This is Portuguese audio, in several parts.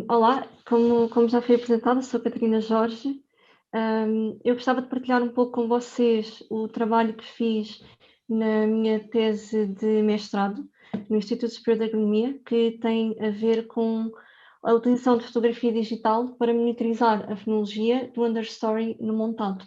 Olá, como já foi apresentada, sou a Catarina Jorge. Eu gostava de partilhar um pouco com vocês o trabalho que fiz na minha tese de mestrado no Instituto Superior de Agronomia, que tem a ver com a utilização de fotografia digital para monitorizar a fenologia do understory no montado.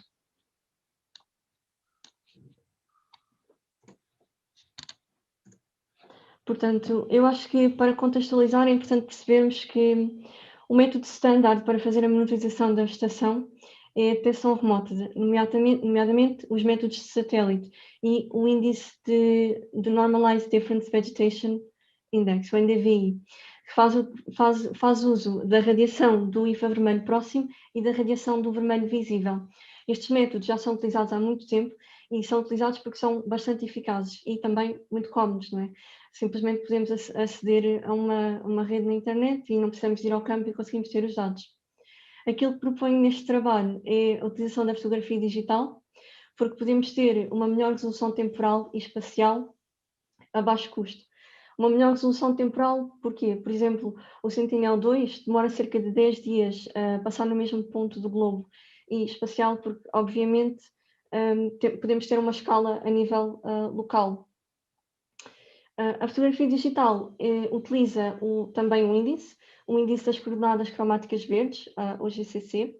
Portanto, eu acho que para contextualizar é importante percebermos que o método standard para fazer a monitorização da vegetação é a detecção remota, nomeadamente os métodos de satélite e o índice de Normalized Difference Vegetation Index, o NDVI, que faz uso da radiação do infravermelho próximo e da radiação do vermelho visível. Estes métodos já são utilizados há muito tempo e são utilizados porque são bastante eficazes e também muito cómodos, não é? Simplesmente podemos aceder a uma rede na internet e não precisamos ir ao campo e conseguimos ter os dados. Aquilo que proponho neste trabalho é a utilização da fotografia digital, porque podemos ter uma melhor resolução temporal e espacial a baixo custo. Uma melhor resolução temporal, porquê? Por exemplo, o Sentinel-2 demora cerca de 10 dias a passar no mesmo ponto do globo, e espacial porque, obviamente, podemos ter uma escala a nível local. A fotografia digital utiliza também o índice das coordenadas cromáticas verdes, o GCC.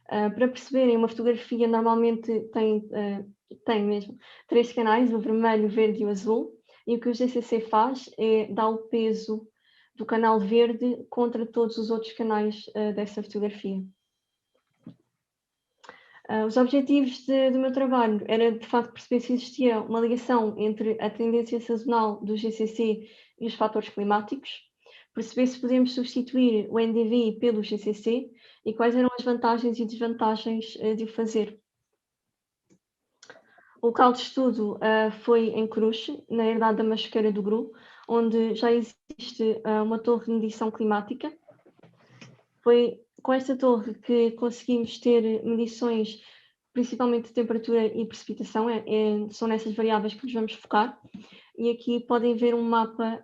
Para perceberem, uma fotografia normalmente tem mesmo 3 canais, o vermelho, o verde e o azul, e o que o GCC faz é dar o peso do canal verde contra todos os outros canais dessa fotografia. Os objetivos do meu trabalho era, de facto, perceber se existia uma ligação entre a tendência sazonal do GCC e os fatores climáticos, perceber se podemos substituir o NDVI pelo GCC e quais eram as vantagens e desvantagens de o fazer. O local de estudo foi em Cruz, na herdade da Masqueira do Gru, onde já existe uma torre de medição climática. Foi com esta torre que conseguimos ter medições principalmente de temperatura e precipitação, são nessas variáveis que nos vamos focar. E aqui podem ver um mapa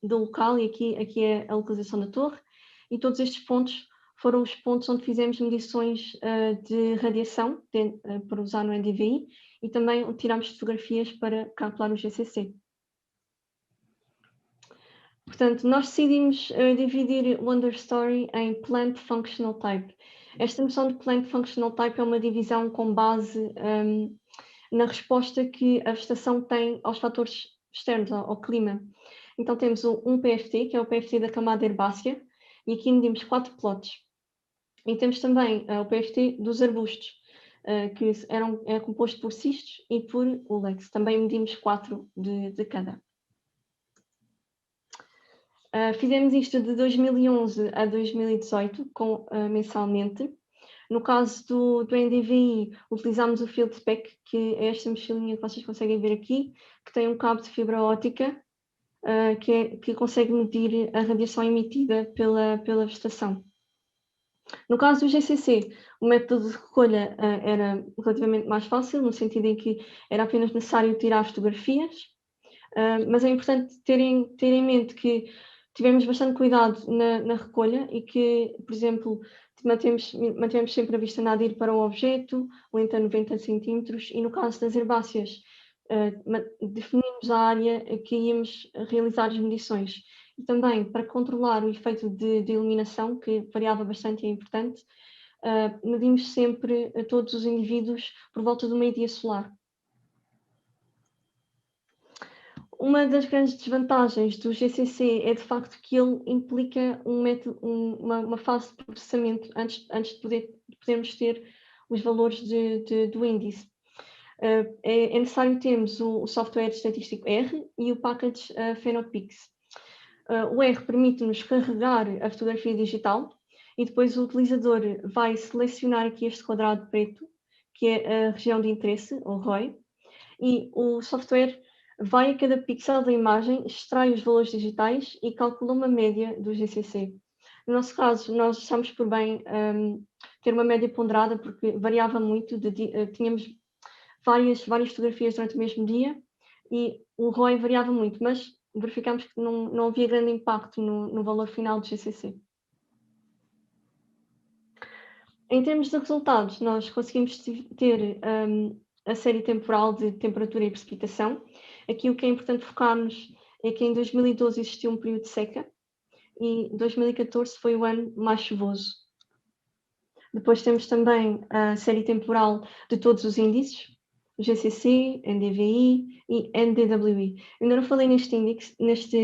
do local, e aqui é a localização da torre, e todos estes pontos foram os pontos onde fizemos medições de radiação, para usar no NDVI, e também onde tirámos fotografias para calcular o GCC. Portanto, nós decidimos dividir o understory em Plant Functional Type. Esta noção de Plant Functional Type é uma divisão com base na resposta que a vegetação tem aos fatores externos, ao clima. Então temos um PFT, que é o PFT da camada herbácea, e aqui medimos 4 plots. E temos também o PFT dos arbustos, que é composto por cistos e por ulex. Também medimos 4 de cada. Fizemos isto de 2011 a 2018, mensalmente. No caso do NDVI, utilizámos o Field Spec, que é esta mochilinha que vocês conseguem ver aqui, que tem um cabo de fibra óptica, que consegue medir a radiação emitida pela vegetação. No caso do GCC, o método de recolha era relativamente mais fácil, no sentido em que era apenas necessário tirar fotografias, mas é importante ter em mente que tivemos bastante cuidado na recolha e que, por exemplo, mantemos sempre a vista nada ir para o objeto, lente a 90 centímetros, e no caso das herbáceas, definimos a área que íamos realizar as medições. E também, para controlar o efeito de iluminação, que variava bastante e é importante, medimos sempre a todos os indivíduos por volta do meio-dia solar. Uma das grandes desvantagens do GCC é, de facto, que ele implica uma fase de processamento antes de podermos ter os valores do índice. É necessário termos o software estatístico R e o package Phenopix. O R permite-nos carregar a fotografia digital e depois o utilizador vai selecionar aqui este quadrado preto, que é a região de interesse, ou ROI, e o software vai a cada pixel da imagem, extrai os valores digitais e calcula uma média do GCC. No nosso caso, nós achamos por bem ter uma média ponderada, porque variava muito, tínhamos várias fotografias durante o mesmo dia e o ROI variava muito, mas verificámos que não havia grande impacto no valor final do GCC. Em termos de resultados, nós conseguimos ter a série temporal de temperatura e precipitação. Aqui o que é importante focar-nos é que em 2012 existiu um período de seca e 2014 foi o ano mais chuvoso. Depois temos também a série temporal de todos os índices, o GCC, NDVI e NDWI. Ainda não falei neste índice. Este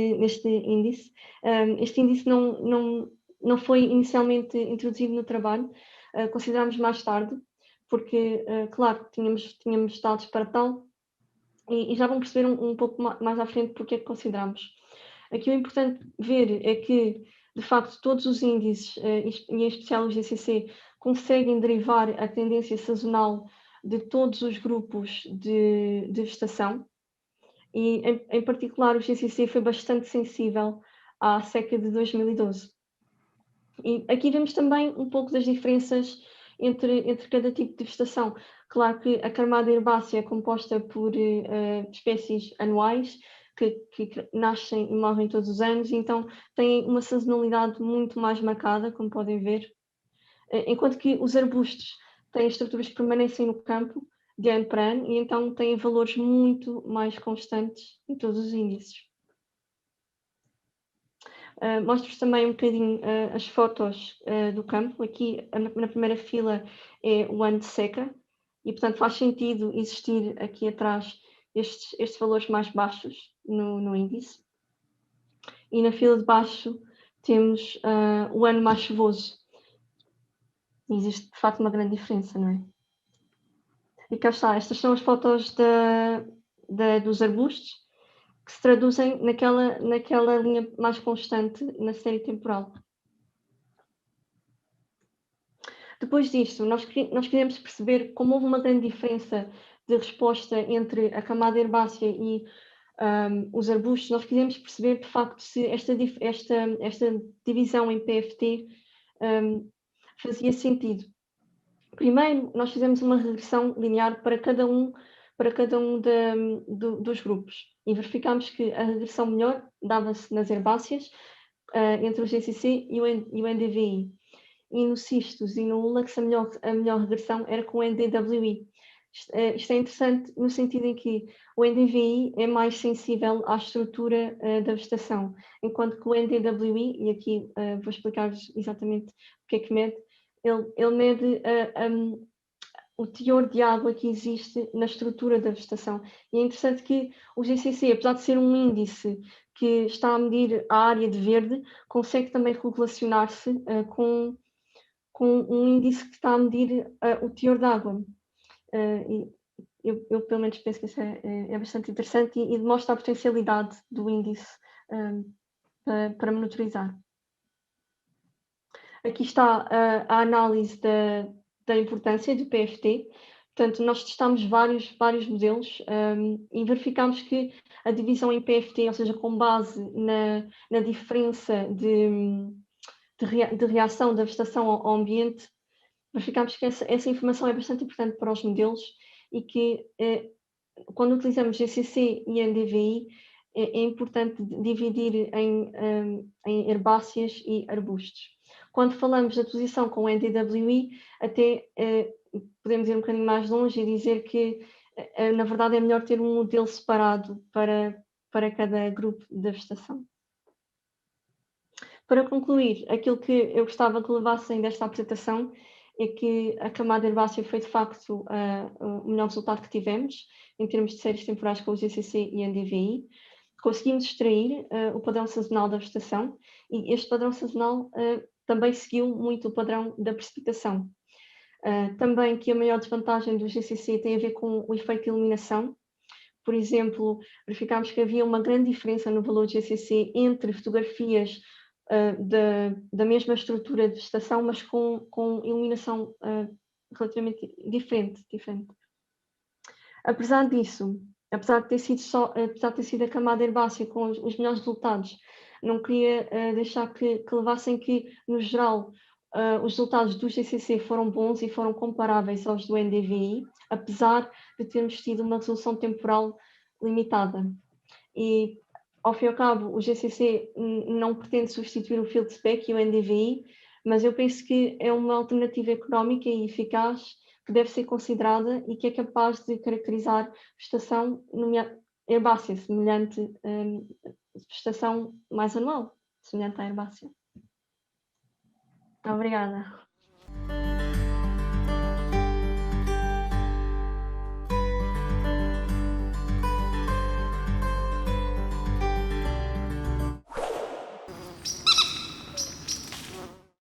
índice não foi inicialmente introduzido no trabalho, considerámos mais tarde, porque, claro, tínhamos dados para tal, e já vão perceber um pouco mais à frente porque é que consideramos. Aqui o importante ver é que, de facto, todos os índices, e em especial o GCC, conseguem derivar a tendência sazonal de todos os grupos de vegetação, e em particular o GCC foi bastante sensível à seca de 2012. E aqui vemos também um pouco das diferenças entre cada tipo de vegetação. Claro que a camada herbácea é composta por espécies anuais, que nascem e morrem todos os anos, então têm uma sazonalidade muito mais marcada, como podem ver, enquanto que os arbustos têm estruturas que permanecem no campo de ano para ano e então têm valores muito mais constantes em todos os índices. Mostro-vos também um bocadinho as fotos do campo. Aqui na primeira fila é o ano de seca e, portanto, faz sentido existir aqui atrás estes valores mais baixos no índice. E na fila de baixo temos o ano mais chuvoso. E existe, de facto, uma grande diferença, não é? E cá está, estas são as fotos dos arbustos, que se traduzem naquela linha mais constante na série temporal. Depois disto, nós queríamos perceber como houve uma grande diferença de resposta entre a camada herbácea e os arbustos. Nós queríamos perceber, de facto, se esta divisão em PFT fazia sentido. Primeiro, nós fizemos uma regressão linear para cada um dos grupos e verificámos que a regressão melhor dava-se nas herbáceas, entre o GCC e o NDVI. E no cistos e no ULAX a melhor regressão era com o NDWI. Isto é interessante no sentido em que o NDVI é mais sensível à estrutura da vegetação, enquanto que o NDWI, e aqui vou explicar-vos exatamente o que é que mede, ele mede o teor de água que existe na estrutura da vegetação. E é interessante que o GCC, apesar de ser um índice que está a medir a área de verde, consegue também correlacionar-se com um índice que está a medir o teor de água. Eu pelo menos penso que isso é bastante interessante e demonstra a potencialidade do índice para monitorizar. Aqui está a análise da importância do PFT. Portanto, nós testámos vários modelos e verificámos que a divisão em PFT, ou seja, com base na diferença de reação da vegetação ao ambiente, verificámos que essa informação é bastante importante para os modelos e que quando utilizamos GCC e NDVI é importante dividir em herbáceas e arbustos. Quando falamos da posição com o NDWI, até podemos ir um bocadinho mais longe e dizer que na verdade é melhor ter um modelo separado para cada grupo da vegetação. Para concluir, aquilo que eu gostava que levassem desta apresentação é que a camada herbácea foi de facto o melhor resultado que tivemos em termos de séries temporais com o GCC e NDVI. Conseguimos extrair o padrão sazonal da vegetação e este padrão sazonal também seguiu muito o padrão da precipitação. Também que a maior desvantagem do GCC tem a ver com o efeito de iluminação. Por exemplo, verificámos que havia uma grande diferença no valor de GCC entre fotografias da mesma estrutura de vegetação, mas com iluminação relativamente diferente. Apesar disso, apesar de ter sido a camada herbácea com os melhores resultados, não queria deixar que levassem que, no geral, os resultados do GCC foram bons e foram comparáveis aos do NDVI, apesar de termos tido uma resolução temporal limitada. E, ao fim e ao cabo, o GCC não pretende substituir o field spec e o NDVI, mas eu penso que é uma alternativa económica e eficaz que deve ser considerada e que é capaz de caracterizar vegetação herbácea, semelhante, vegetação mais anual, semelhante à herbácea. Obrigada.